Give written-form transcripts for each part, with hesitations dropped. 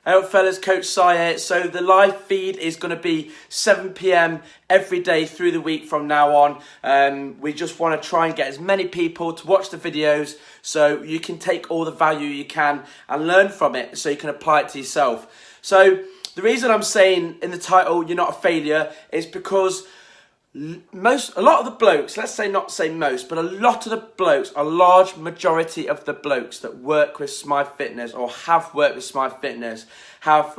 Hello fellas, Coach Si here. So the live feed is going to be 7 p.m. every day through the week from now on. We just want to try and get as many people to watch the videos so you can take all the value you can and learn from it so you can apply it to yourself. So the reason I'm saying in the title, you're not a failure, is because a lot of the blokes, let's say not say most, but a lot of the blokes, a large majority of the blokes that work with Smythe Fitness or have worked with Smythe Fitness have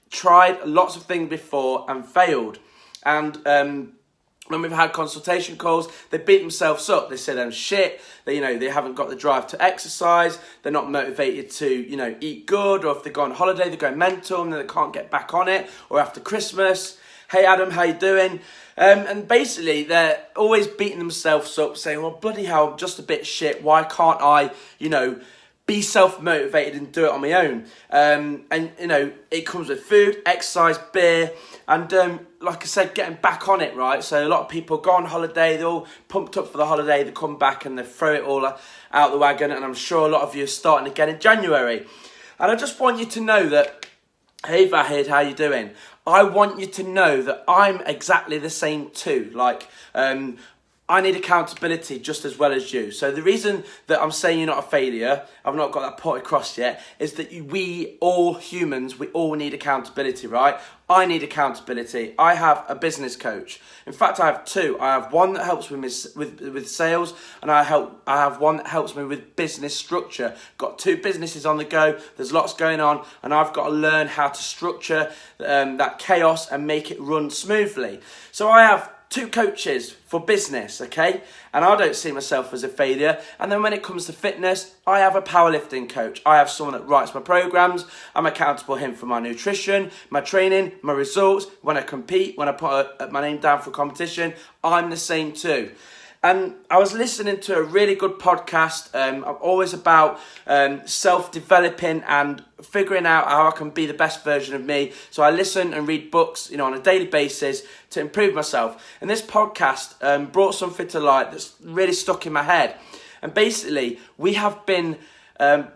tried lots of things before and failed. And when we've had consultation calls, they beat themselves up. They say they're shit. They haven't got the drive to exercise. They're not motivated to eat good, or if they go on holiday, they're going mental and then they can't get back on it. Or after Christmas, hey Adam, how you doing? And basically, they're always beating themselves up, saying, well, bloody hell, I'm just a bit shit. Why can't I, be self-motivated and do it on my own? It comes with food, exercise, beer, and like I said, getting back on it, right? So a lot of people go on holiday, they're all pumped up for the holiday, they come back and they throw it all out the wagon, and I'm sure a lot of you are starting again in January. And I just want you to know that, hey Vahid, how you doing? I want you to know that I'm exactly the same too. I need accountability just as well as you. So the reason that I'm saying you're not a failure, I've not got that point across yet, is that we all humans, we all need accountability, right? I need accountability. I have a business coach. In fact, I have two. I have one that helps me with sales, and I have one that helps me with business structure. Got two businesses on the go. There's lots going on, and I've got to learn how to structure that chaos and make it run smoothly. So I have two coaches for business, okay? And I don't see myself as a failure. And then when it comes to fitness, I have a powerlifting coach. I have someone that writes my programs. I'm accountable to him for my nutrition, my training, my results. When I compete, when I put my name down for competition, I'm the same too. And I was listening to a really good podcast. I'm always about self-developing and figuring out how I can be the best version of me. So I listen and read books, on a daily basis to improve myself. And this podcast brought something to light that's really stuck in my head. And basically, we have been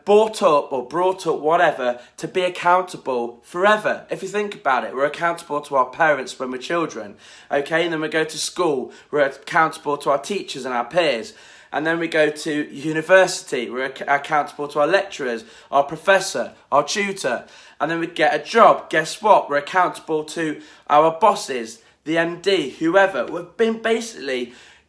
brought up, whatever, to be accountable forever. If you think about it, we're accountable to our parents when we're children, okay? And then we go to school, we're accountable to our teachers and our peers. And then we go to university, we're accountable to our lecturers, our professor, our tutor. And then we get a job, guess what? We're accountable to our bosses, the MD, whoever. We've been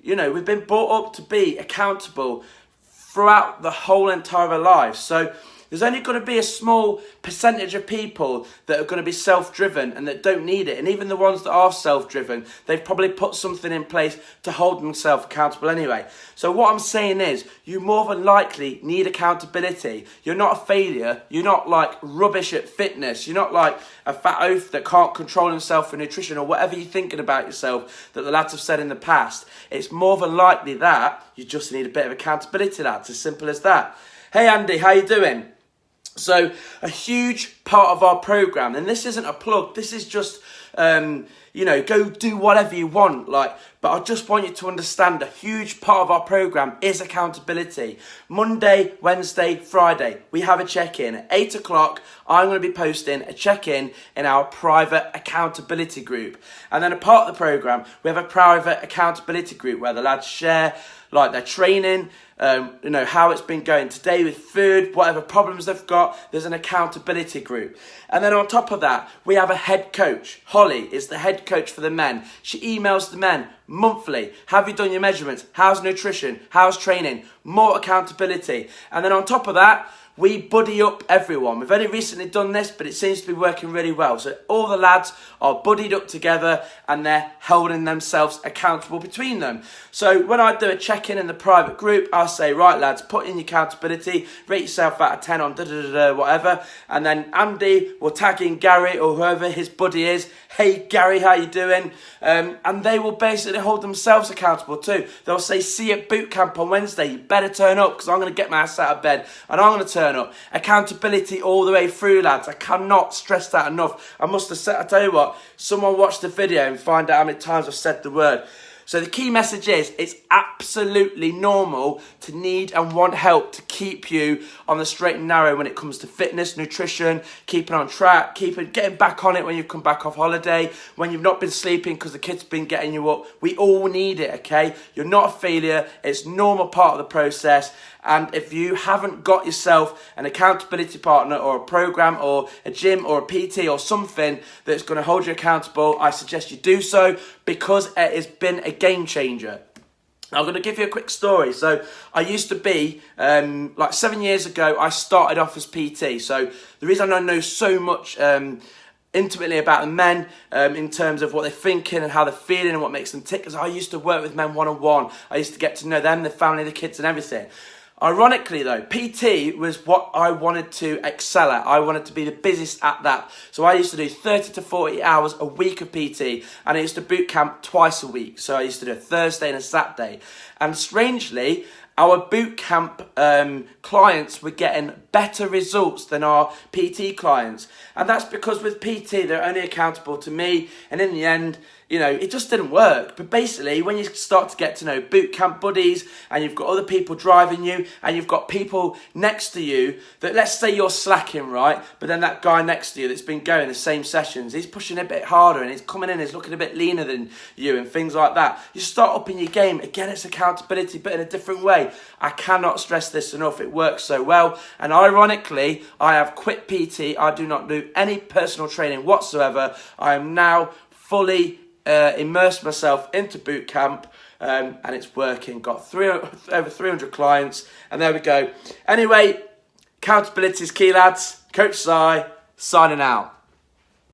we've been brought up to be accountable throughout the whole entire life. So there's only going to be a small percentage of people that are going to be self-driven and that don't need it. And even the ones that are self-driven, they've probably put something in place to hold themselves accountable anyway. So what I'm saying is, you more than likely need accountability. You're not a failure. You're not rubbish at fitness. You're not like a fat oaf that can't control himself for nutrition or whatever you're thinking about yourself that the lads have said in the past. It's more than likely that you just need a bit of accountability, lads. As simple as that. Hey Andy, how you doing? So a huge part of our program, and this isn't a plug, this is just, go do whatever you want. But I just want you to understand a huge part of our program is accountability. Monday, Wednesday, Friday, we have a check-in. At 8 o'clock, I'm going to be posting a check-in in our private accountability group. And then a part of the program, we have a private accountability group where the lads share their training, how it's been going today with food, whatever problems they've got. There's an accountability group. And then on top of that, we have a head coach. Holly is the head coach for the men. She emails the men monthly. Have you done your measurements? How's nutrition? How's training? More accountability. And then on top of that, we buddy up everyone. We've only recently done this, but it seems to be working really well. So all the lads are buddied up together and they're holding themselves accountable between them. So when I do a check-in in the private group, I'll say, right lads, put in your accountability, rate yourself out of 10 on whatever. And then Andy will tag in Gary or whoever his buddy is. Hey Gary, how you doing? And they will basically hold themselves accountable too. They'll say, see you at boot camp on Wednesday. You better turn up because I'm going to get my ass out of bed and I'm going to turn up. Accountability all the way through, lads. I cannot stress that enough. I tell you what, someone watch the video and find out how many times I've said the word. So the key message is it's absolutely normal to need and want help to keep you on the straight and narrow when it comes to fitness, nutrition, keeping on track, getting back on it when you've come back off holiday, when you've not been sleeping because the kids been getting you up. We all need it, okay? You're not a failure. It's a normal part of the process. And if you haven't got yourself an accountability partner or a program or a gym or a PT or something that's going to hold you accountable, I suggest you do so, because it has been a game changer. I'm going to give you a quick story. So I used to be, like 7 years ago, I started off as PT. So the reason I know so much intimately about the men in terms of what they're thinking and how they're feeling and what makes them tick, because I used to work with men one-on-one. I used to get to know them, their family, the kids and everything. Ironically though, PT was what I wanted to excel at. I wanted to be the busiest at that. So I used to do 30 to 40 hours a week of PT, and I used to boot camp twice a week. So I used to do a Thursday and a Saturday. And strangely, our boot camp clients were getting better results than our PT clients. And that's because with PT, they're only accountable to me. And in the end, you know, it just didn't work. But basically, when you start to get to know boot camp buddies and you've got other people driving you and you've got people next to you that, let's say you're slacking, right? But then that guy next to you that's been going the same sessions, he's pushing a bit harder and he's coming in, he's looking a bit leaner than you and things like that. You start upping your game. Again, it's accountability, but in a different way. I cannot stress this enough. It works so well. And ironically, I have quit PT. I do not do any personal training whatsoever. I am now fully immersed myself into boot camp, and it's working. Got over 300 clients, and there we go. Anyway, accountability is key, lads. Coach Si, signing out.